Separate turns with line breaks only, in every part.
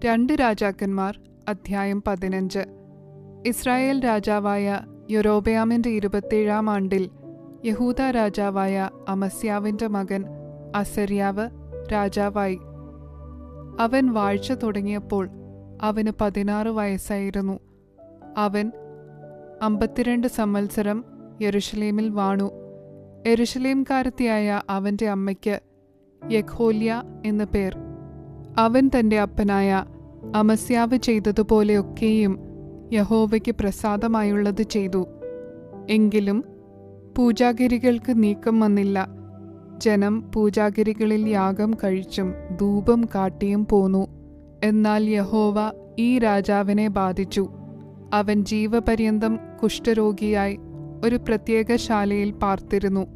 2 രാജാക്കന്മാർ അധ്യായം 15. ഇസ്രായേൽ രാജാവായ യൊരോബെയാമിന്റെ 27-ാം ആണ്ടിൽ യഹൂദ രാജാവായ അമസ്യാവിന്റെ മകൻ അസര്യാവ് രാജാവായി. അവൻ വാഴ്ച തുടങ്ങിയപ്പോൾ അവന് 16 വയസ്സായിരുന്നു. അവൻ 52 സംവത്സരം യെരുശലേമിൽ വാണു. യെരുശലേംകാരത്തിയായ അവന്റെ അമ്മയ്ക്ക് യെഖോല്യ എന്നു പേർ. അവൻ തന്റെ അപ്പനായ അമസ്യാവ് ചെയ്തതുപോലെയൊക്കെയും യഹോവയ്ക്ക് പ്രസാദമായുള്ളത് ചെയ്തു. എങ്കിലും പൂജാഗിരികൾക്ക് നീക്കം വന്നില്ല. ജനം പൂജാഗിരികളിൽ യാഗം കഴിച്ചും ധൂപം കാട്ടിയും പോന്നു. എന്നാൽ യഹോവ ഈ രാജാവിനെ ബാധിച്ചു. അവൻ ജീവപര്യന്തം കുഷ്ഠരോഗിയായി ഒരു പ്രത്യേക ശാലയിൽ പാർത്തിരുന്നു.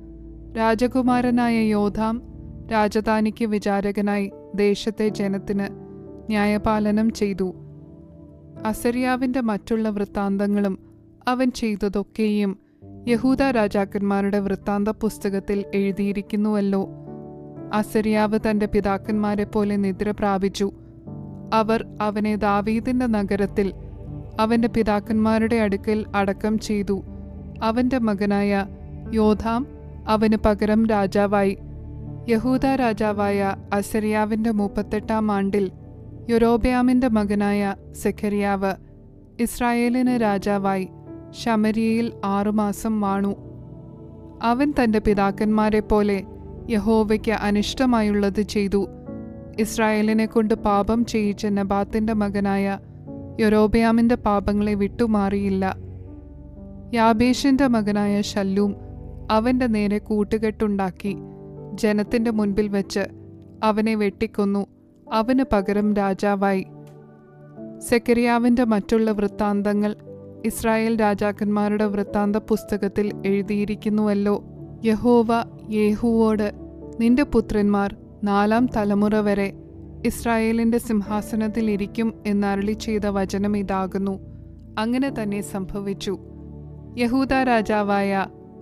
രാജകുമാരനായ യോഥാം രാജധാനിക്ക് വിചാരകനായി ദേശത്തെ ജനത്തിന് ന്യായപാലനം ചെയ്തു. അസര്യാവിന്റെ മറ്റുള്ള വൃത്താന്തങ്ങളും അവൻ ചെയ്തതൊക്കെയും യഹൂദ രാജാക്കന്മാരുടെ വൃത്താന്ത പുസ്തകത്തിൽ എഴുതിയിരിക്കുന്നുവല്ലോ. അസര്യാവ് തന്റെ പിതാക്കന്മാരെ പോലെ നിദ്ര പ്രാപിച്ചു. അവർ അവനെ ദാവീദിന്റെ നഗരത്തിൽ അവന്റെ പിതാക്കന്മാരുടെ അടുക്കൽ അടക്കം ചെയ്തു. അവന്റെ മകനായ യോഥാം അവന് പകരം രാജാവായി. യഹൂദ രാജാവായ അസര്യാവിന്റെ 38-ാം ആണ്ടിൽ യൊരോബെയാമിന്റെ മകനായ സെഖര്യാവ് ഇസ്രായേലിന് രാജാവായി ശമര്യയിൽ 6 മാസം വാണു. അവൻ തന്റെ പിതാക്കന്മാരെ പോലെ യഹോവയ്ക്ക് അനിഷ്ടമായുള്ളത് ചെയ്തു. ഇസ്രായേലിനെ കൊണ്ട് പാപം ചെയ്യിച്ച നെബാത്തിന്റെ മകനായ യൊരോബെയാമിന്റെ പാപങ്ങളെ വിട്ടുമാറിയില്ല. യാബേഷിന്റെ മകനായ ശല്ലൂം അവന്റെ നേരെ കൂട്ടുകെട്ടുണ്ടാക്കി ജനത്തിന്റെ മുൻപിൽ വെച്ച് അവനെ വെട്ടിക്കൊന്നു. അവന് പകരം രാജാവായി. സെഖര്യാവിന്റെ മറ്റുള്ള വൃത്താന്തങ്ങൾ ഇസ്രായേൽ രാജാക്കന്മാരുടെ വൃത്താന്ത പുസ്തകത്തിൽ എഴുതിയിരിക്കുന്നുവല്ലോ. യഹോവ യേഹൂവോട്, നിന്റെ പുത്രന്മാർ 4-ാം തലമുറ വരെ ഇസ്രായേലിന്റെ സിംഹാസനത്തിൽ ഇരിക്കും എന്നരുളി ചെയ്ത വചനം ഇതാകുന്നു. അങ്ങനെ തന്നെ സംഭവിച്ചു. യഹൂദ രാജാവായ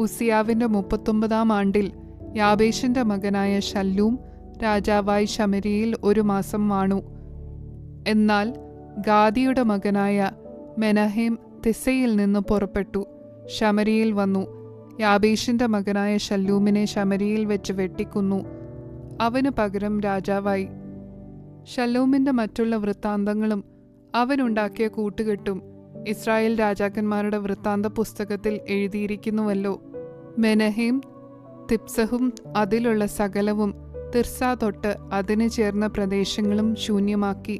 ഉസിയാവിന്റെ 39-ാം ആണ്ടിൽ യാബേഷിന്റെ മകനായ ശല്ലൂം രാജാവായി ശമര്യയിൽ 1 മാസം വാണു. എന്നാൽ ഗാദിയുടെ മകനായ മെനഹേം തിസ്സയിൽ നിന്ന് പുറപ്പെട്ടു ശമര്യയിൽ വന്നു. യാബേഷിന്റെ മകനായ ശല്ലൂമിനെ ശമര്യയിൽ വെച്ച് വെട്ടിക്കൊന്നു. അവന് പകരം രാജാവായി. ശല്ലൂമിന്റെ മറ്റുള്ള വൃത്താന്തങ്ങളും അവനുണ്ടാക്കിയ കൂട്ടുകെട്ടും ഇസ്രായേൽ രാജാക്കന്മാരുടെ വൃത്താന്ത പുസ്തകത്തിൽ എഴുതിയിരിക്കുന്നുവല്ലോ. മെനഹേം തിപ്സഹും അതിലുള്ള സകലവും തിർസ തൊട്ട് അതിന് ചേർന്ന പ്രദേശങ്ങളും ശൂന്യമാക്കി.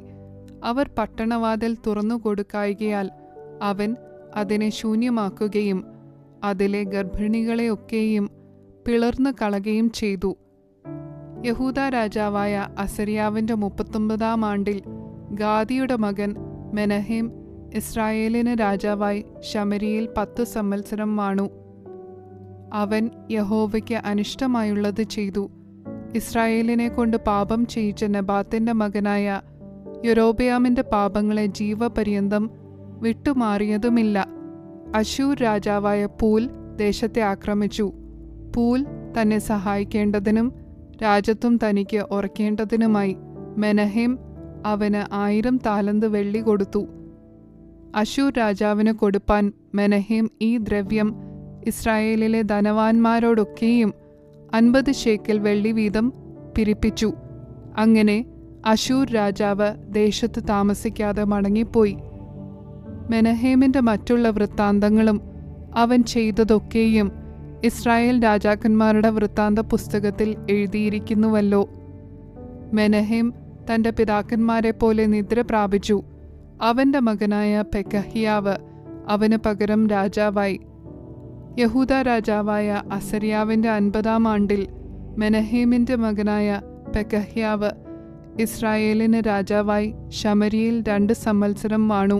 അവർ പട്ടണവാതിൽ തുറന്നു കൊടുക്കായികയാൽ അവൻ അതിനെ ശൂന്യമാക്കുകയും അതിലെ ഗർഭിണികളെയൊക്കെയും പിളർന്നു കളയുകയും ചെയ്തു. യഹൂദ രാജാവായ അസര്യാവിന്റെ 39-ാം ആണ്ടിൽ ഗാദിയുടെ മകൻ മെനഹേം ഇസ്രായേലിന് രാജാവായി ശമര്യയിൽ 10 സംവത്സരം വാണു. അവൻ യഹോവയ്ക്ക് അനിഷ്ടമായുള്ളത് ചെയ്തു. ഇസ്രായേലിനെ കൊണ്ട് പാപം ചെയ്യിച്ച നെബാത്തിന്റെ മകനായ യൊരോബെയാമിന്റെ പാപങ്ങളെ ജീവപര്യന്തം വിട്ടുമാറിയതുമില്ല. അശൂർ രാജാവായ പൂൽ ദേശത്തെ ആക്രമിച്ചു. പൂൽ തന്നെ സഹായിക്കേണ്ടതിനും രാജത്വം തനിക്ക് ഉറക്കേണ്ടതിനുമായി മെനഹേം അവന് 1000 താലന്ത് വെള്ളി കൊടുത്തു. അശൂർ രാജാവിന് കൊടുപ്പാൻ മെനഹേം ഈ ദ്രവ്യം ഇസ്രായേലിലെ ധനവാന്മാരോടൊക്കെയും 50 ശേക്കെൽ വെള്ളി വീതം പിരിപ്പിച്ചു. അങ്ങനെ അശൂർ രാജാവ് ദേശത്ത് താമസിക്കാതെ മടങ്ങിപ്പോയി. മെനഹേമിന്റെ മറ്റുള്ള വൃത്താന്തങ്ങളും അവൻ ചെയ്തതൊക്കെയും ഇസ്രായേൽ രാജാക്കന്മാരുടെ വൃത്താന്ത പുസ്തകത്തിൽ എഴുതിയിരിക്കുന്നുവല്ലോ. മെനഹേം തന്റെ പിതാക്കന്മാരെ പോലെ നിദ്ര പ്രാപിച്ചു. അവന്റെ മകനായ പെക്കഹ്യാവ് അവന് പകരം രാജാവായി. യഹൂദ രാജാവായ അസര്യാവിന്റെ 50-ാം ആണ്ടിൽ മെനഹേമിന്റെ മകനായ പെക്കഹ്യാവ് ഇസ്രായേലിന് രാജാവായി ശമര്യയിൽ 2 സംവത്സരം വാണു.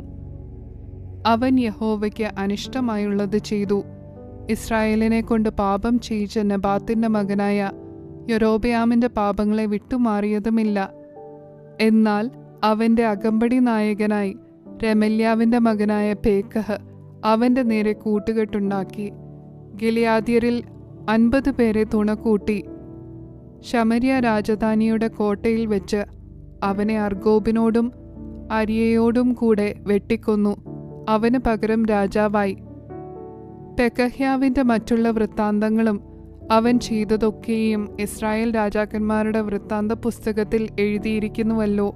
അവൻ യഹോവയ്ക്ക് അനിഷ്ടമായുള്ളത് ചെയ്തു. ഇസ്രായേലിനെ കൊണ്ട് പാപം ചെയ്യിച്ച നെബാത്തിന്റെ മകനായ യൊരോബെയാമിന്റെ പാപങ്ങളെ വിട്ടുമാറിയതുമില്ല. എന്നാൽ അവന്റെ അകമ്പടി നായകനായി രെമല്യാവിന്റെ മകനായ പേക്കഹ് അവന്റെ നേരെ കൂട്ടുകെട്ടുണ്ടാക്കി. ഗിലെയാദ്യരിൽ 50 പേരെ തുണക്കൂട്ടി ശമര്യ രാജധാനിയുടെ കോട്ടയിൽ വെച്ച് അവനെ അർഗോബിനോടും അരിയയോടും കൂടെ വെട്ടിക്കൊന്നു. അവന് പകരം രാജാവായി. പെക്കഹ്യാവിന്റെ മറ്റുള്ള വൃത്താന്തങ്ങളും അവൻ ചെയ്തതൊക്കെയും ഇസ്രായേൽ രാജാക്കന്മാരുടെ വൃത്താന്ത പുസ്തകത്തിൽ എഴുതിയിരിക്കുന്നുവല്ലോ.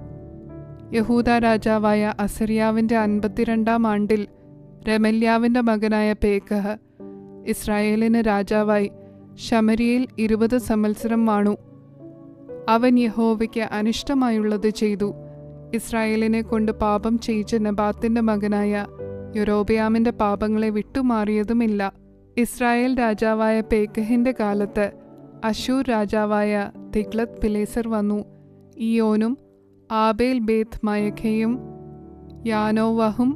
യഹൂദ രാജാവായ അസര്യാവിന്റെ 52-ാം ആണ്ടിൽ രെമല്യാവിന്റെ മകനായ പേക്കഹ് ഇസ്രായേലിന് രാജാവായി ശമര്യയിൽ 20 സംവത്സരം വാണു. അവൻ യഹോവയ്ക്ക് അനിഷ്ടമായുള്ളത് ചെയ്തു. ഇസ്രായേലിനെ കൊണ്ട് പാപം ചെയ്യിച്ച നെബാത്തിന്റെ മകനായ യൊരോബെയാമിന്റെ പാപങ്ങളെ വിട്ടുമാറിയതുമില്ല. ഇസ്രായേൽ രാജാവായ പേക്കഹിന്റെ കാലത്ത് അശൂർ രാജാവായ തിഗ്ലത്ത് പിലേസർ വന്നു. ഇയോനും ആബേൽ ബേത്ത് മയഖയും യാനോവഹും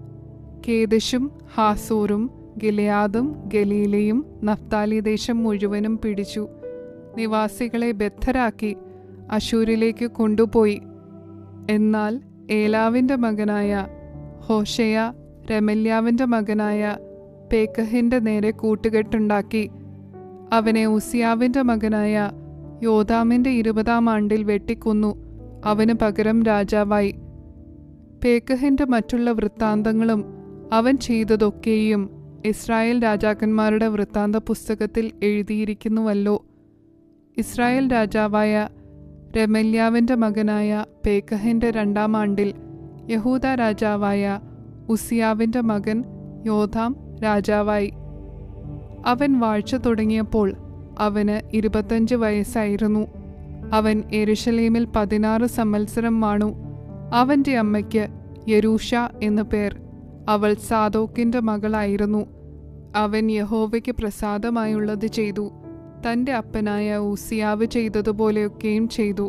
കേദശും ഹാസോറും ഗിലെയാദും ഗലീലയും നഫ്താലി ദേശം മുഴുവനും പിടിച്ചു. നിവാസികളെ ബദ്ധരാക്കി അശൂരിലേക്ക് കൊണ്ടുപോയി. എന്നാൽ ഏലാവിന്റെ മകനായ ഹോശയ രെമല്യാവിന്റെ മകനായ പേക്കഹിന്റെ നേരെ കൂട്ടുകെട്ടുണ്ടാക്കി അവനെ ഉസിയാവിന്റെ മകനായ യോഥാമിന്റെ 20-ാം ആണ്ടിൽ വെട്ടിക്കൊന്നു. അവന് പകരം രാജാവായി. പേക്കഹിന്റെ മറ്റുള്ള വൃത്താന്തങ്ങളും അവൻ ചെയ്തതൊക്കെയും ഇസ്രായേൽ രാജാക്കന്മാരുടെ വൃത്താന്ത പുസ്തകത്തിൽ എഴുതിയിരിക്കുന്നുവല്ലോ. ഇസ്രായേൽ രാജാവായ രെമല്യാവിന്റെ മകനായ പേക്കഹിന്റെ 2-ാം ആണ്ടിൽ യഹൂദ രാജാവായ ഉസിയാവിന്റെ മകൻ യോഥാം രാജാവായി. അവൻ വാഴ്ച തുടങ്ങിയപ്പോൾ അവന് 25 വയസ്സായിരുന്നു. അവൻ യെരൂശലേമിൽ 16 സംവത്സരം വാണു. അവന്റെ അമ്മയ്ക്ക് യെരൂഷ എന്നു പേർ. അവൾ സാദോക്കിന്റെ മകളായിരുന്നു. അവൻ യഹോവയ്ക്ക് പ്രസാദമായുള്ളത് ചെയ്തു. തന്റെ അപ്പനായ ഉസിയാവ് ചെയ്തതുപോലെയൊക്കെയും ചെയ്തു.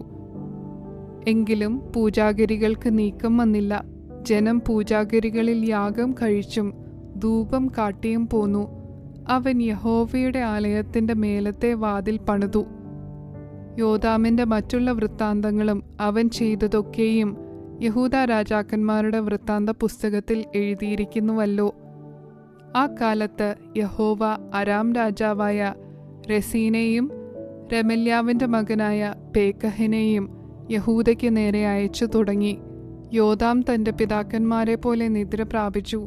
എങ്കിലും പൂജാഗിരികൾക്ക് നീക്കം വന്നില്ല. ജനം പൂജാഗിരികളിൽ യാഗം കഴിച്ചും ധൂപം കാട്ടിയും പോന്നു. അവൻ യഹോവയുടെ ആലയത്തിന്റെ മേലത്തെ വാതിൽ പണിതു. യോഥാമിന്റെ മറ്റുള്ള വൃത്താന്തങ്ങളും അവൻ ചെയ്തതൊക്കെയും യഹൂദ രാജാക്കന്മാരുടെ വൃത്താന്ത പുസ്തകത്തിൽ എഴുതിയിരിക്കുന്നുവല്ലോ. ആ കാലത്ത് യഹോവ അരാം രാജാവായ രസീനെയും രെമല്യാവിന്റെ മകനായ പേക്കഹിനെയും യഹൂദയ്ക്ക് നേരെ അയച്ചു തുടങ്ങി. യോഥാം തന്റെ പിതാക്കന്മാരെ പോലെ നിദ്ര പ്രാപിച്ചു.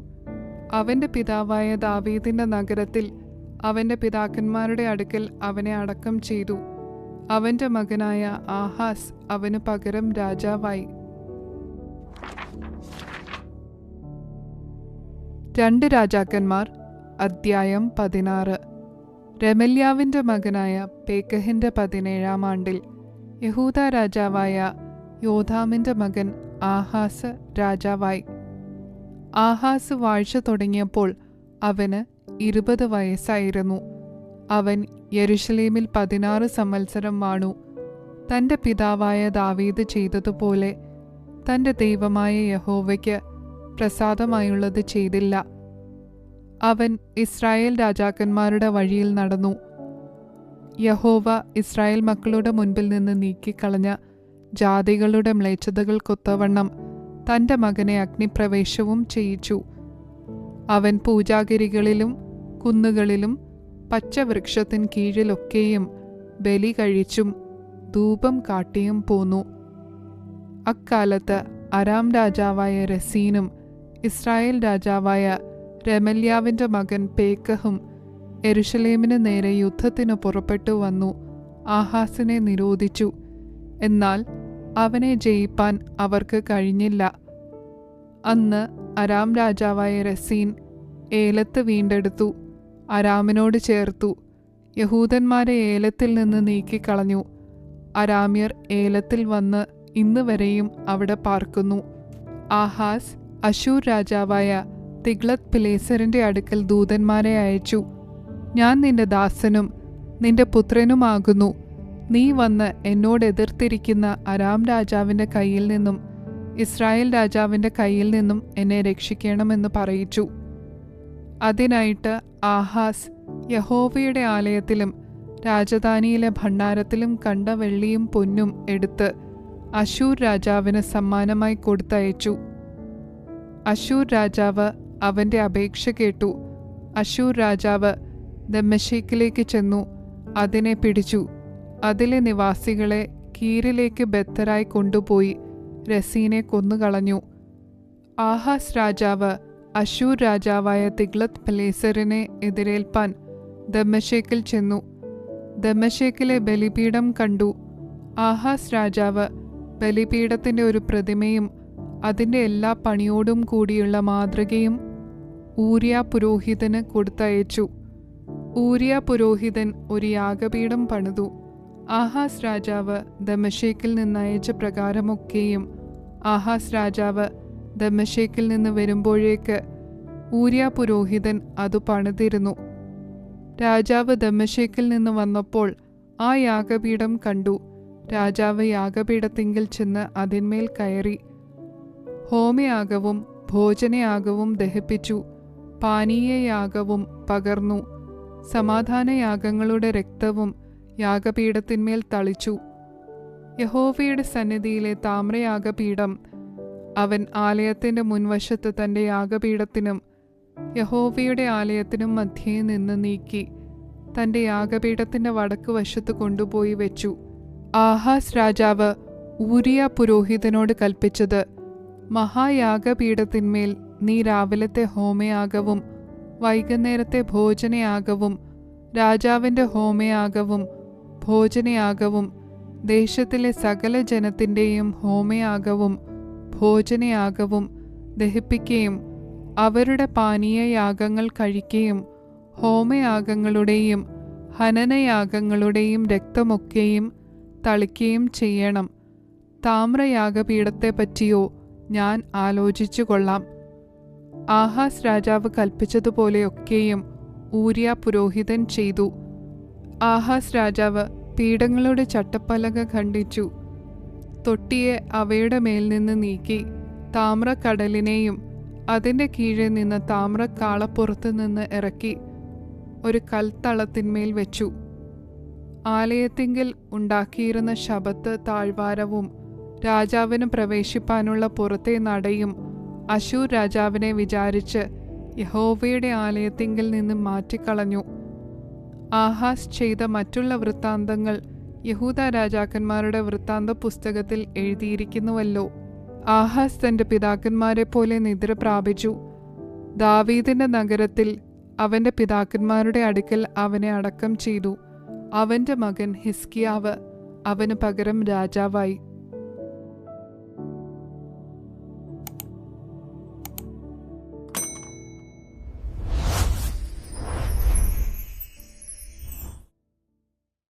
അവന്റെ പിതാവായ ദാവീദിന്റെ നഗരത്തിൽ അവന്റെ പിതാക്കന്മാരുടെ അടുക്കൽ അവനെ അടക്കം ചെയ്തു. അവന്റെ മകനായ ആഹാസ് അവന് പകരം രാജാവായി. 2 രാജാക്കന്മാർ അദ്ധ്യായം 16. രെമല്യാവിന്റെ മകനായ പേക്കഹിന്റെ 17-ാം ആണ്ടിൽ യഹൂദ രാജാവായ യോഥാമിന്റെ മകൻ ആഹാസ് രാജാവായി. ആഹാസ് വാഴ്ച തുടങ്ങിയപ്പോൾ അവന് 20 വയസ്സായിരുന്നു. അവൻ യെരൂശലേമിൽ 16 സംവത്സരം വാണു. തന്റെ പിതാവായ ദാവീദ് ചെയ്തതുപോലെ തന്റെ ദൈവമായ യഹോവയ്ക്ക് പ്രസാദമായുള്ളത് ചെയ്തില്ല. അവൻ ഇസ്രായേൽ രാജാക്കന്മാരുടെ വഴിയിൽ നടന്നു. യഹോവ ഇസ്രായേൽ മക്കളുടെ മുൻപിൽ നിന്ന് നീക്കിക്കളഞ്ഞ ജാതികളുടെ മ്ലേച്ഛതകൾക്കൊത്തവണ്ണം തന്റെ മകനെ അഗ്നിപ്രവേശവും ചെയ്യിച്ചു. അവൻ പൂജാഗിരികളിലും കുന്നുകളിലും പച്ചവൃക്ഷത്തിൻ കീഴിലൊക്കെയും ബലി കഴിച്ചും ധൂപം കാട്ടിയും പോന്നു. അക്കാലത്ത് അരാം രാജാവായ രസീനും ഇസ്രായേൽ രാജാവായ രെമല്യാവിന്റെ മകൻ പേക്കഹും യെരൂശലേമിന് നേരെ യുദ്ധത്തിന് പുറപ്പെട്ടു വന്നു ആഹാസിനെ നിരോധിച്ചു. എന്നാൽ അവനെ ജയിപ്പാൻ അവർക്ക് കഴിഞ്ഞില്ല. അന്ന് അരാം രാജാവായ രസീൻ ഏലത്ത് വീണ്ടെടുത്തു, അരാമിനോട് ചേർത്തു. യഹൂദന്മാരെ ഏലത്തിൽ നിന്ന് നീക്കിക്കളഞ്ഞു. അരാമ്യർ ഏലത്തിൽ വന്ന് ഇന്ന് വരെയും അവിടെ പാർക്കുന്നു. ആഹാസ് അശൂർ രാജാവായ തിഗ്ലത്ത് പിലേസറിന്റെ അടുക്കൽ ദൂതന്മാരെ അയച്ചു. ഞാൻ നിന്റെ ദാസനും നിന്റെ പുത്രനുമാകുന്നു. നീ വന്ന് എന്നോട് എതിർത്തിരിക്കുന്ന അരാം രാജാവിന്റെ കയ്യിൽ നിന്നും ഇസ്രായേൽ രാജാവിന്റെ കയ്യിൽ നിന്നും എന്നെ രക്ഷിക്കണമെന്ന് പറയിച്ചു. അതിനായിട്ട് ആഹാസ് യഹോവയുടെ ആലയത്തിലും രാജധാനിയിലെ ഭണ്ഡാരത്തിലും കണ്ട വെള്ളിയും പൊന്നും എടുത്ത് അശൂർ രാജാവിന് സമ്മാനമായി കൊടുത്തയച്ചു. അശൂർ രാജാവ് അവന്റെ അപേക്ഷ കേട്ടു. അശൂർ രാജാവ് ദമ്മേശെക്കിലേക്ക് ചെന്നു അതിനെ പിടിച്ചു. അതിലെ നിവാസികളെ കീരിലേക്ക് ബദ്ധരായി കൊണ്ടുപോയി രസീനെ കൊന്നുകളഞ്ഞു. ആഹാസ് രാജാവ് അശൂർ രാജാവായ തിഗ്ലത്ത് പിലേസറിനെ എതിരേൽപ്പാൻ ദമ്മശേക്കിൽ ചെന്നു. ദമ്മശേക്കിലെ ബലിപീഠം കണ്ടു. ആഹാസ് രാജാവ് ബലിപീഠത്തിന്റെ ഒരു പ്രതിമയും അതിൻ്റെ എല്ലാ പണിയോടും കൂടിയുള്ള മാതൃകയും ഊരിയ പുരോഹിതന് കൊടുത്തയച്ചു. ഊരിയ പുരോഹിതൻ ഒരു യാഗപീഠം പണിതു. ആഹാസ് രാജാവ് ദമ്മശേക്കിൽ നിന്നയച്ച പ്രകാരമൊക്കെയും ആഹാസ് രാജാവ് ദമ്മശേക്കിൽ നിന്ന് വരുമ്പോഴേക്ക് ഊരിയ പുരോഹിതൻ അത് പണിതിരുന്നു. രാജാവ് ദമ്മശേക്കിൽ നിന്ന് വന്നപ്പോൾ ആ യാഗപീഠം കണ്ടു. രാജാവ് യാഗപീഠത്തിങ്കിൽ ചെന്ന് അതിന്മേൽ കയറി ഹോമയാഗവും ഭോജനയാഗവും ദഹിപ്പിച്ചു. പാനീയയാഗവും പകർന്നു. സമാധാനയാഗങ്ങളുടെ രക്തവും യാഗപീഠത്തിന്മേൽ തളിച്ചു. യഹോവയുടെ സന്നിധിയിലെ താമ്രയാഗപീഠം അവൻ ആലയത്തിന്റെ മുൻവശത്ത് തന്റെ യാഗപീഠത്തിനും യഹോവയുടെ ആലയത്തിനും മധ്യേ നിന്ന് നീക്കി തന്റെ യാഗപീഠത്തിന്റെ വടക്ക് വശത്ത് കൊണ്ടുപോയി വെച്ചു. ആഹാസ് രാജാവ് ഊരിയ പുരോഹിതനോട് കൽപ്പിച്ചത്, മഹായാഗപീഠത്തിന്മേൽ നീ രാവിലത്തെ ഹോമയാഗവും വൈകുന്നേരത്തെ ഭോജനയാഗവും രാജാവിന്റെ ഹോമയാഗവും ഭോജനയാഗവും ദേശത്തിലെ സകല ജനത്തിൻ്റെയും ഹോമയാഗവും ഭോജനയാഗവും ദഹിപ്പിക്കുകയും അവരുടെ പാനീയയാഗങ്ങൾ കഴിക്കുകയും ഹോമയാഗങ്ങളുടെയും ഹനനയാഗങ്ങളുടെയും രക്തമൊക്കെയും തളിക്കുകയും ചെയ്യണം. താമ്രയാഗപീഠത്തെപ്പറ്റിയോ ഞാൻ ആലോചിച്ചു കൊള്ളാം. ആഹാസ് രാജാവ് കൽപ്പിച്ചതുപോലെയൊക്കെയും ഊരിയ പുരോഹിതൻ ചെയ്തു. ആഹാസ് രാജാവ് പീഠങ്ങളുടെ ചട്ടപ്പലക ഖണ്ഡിച്ചു. തൊട്ടിയെ അവയുടെ മേൽ നിന്ന് നീക്കി താമ്രക്കടലിനെയും അതിൻ്റെ കീഴെ നിന്ന് താമ്രക്കാളപ്പുറത്ത് നിന്ന് ഇറക്കി ഒരു കൽത്തളത്തിന്മേൽ വെച്ചു. ആലയത്തിങ്കിൽ ഉണ്ടാക്കിയിരുന്ന ശബത്ത് താഴ്വാരവും രാജാവിന് പ്രവേശിപ്പാനുള്ള പുറത്തെ നടയും അശൂർ രാജാവിനെ വിചാരിച്ച് യഹോവയുടെ ആലയത്തിങ്കിൽ നിന്ന് മാറ്റിക്കളഞ്ഞു. ആഹാസ് ചെയ്ത മറ്റുള്ള വൃത്താന്തങ്ങൾ യഹൂദ രാജാക്കന്മാരുടെ വൃത്താന്ത പുസ്തകത്തിൽ എഴുതിയിരിക്കുന്നുവല്ലോ. ആഹാസ് തന്റെ പിതാക്കന്മാരെ പോലെ നിദ്ര പ്രാപിച്ചു. ദാവീദിന്റെ നഗരത്തിൽ അവന്റെ പിതാക്കന്മാരുടെ അടുക്കൽ അവനെ അടക്കം ചെയ്തു. അവന്റെ മകൻ ഹിസ്കിയാവ് അവന് പകരം രാജാവായി.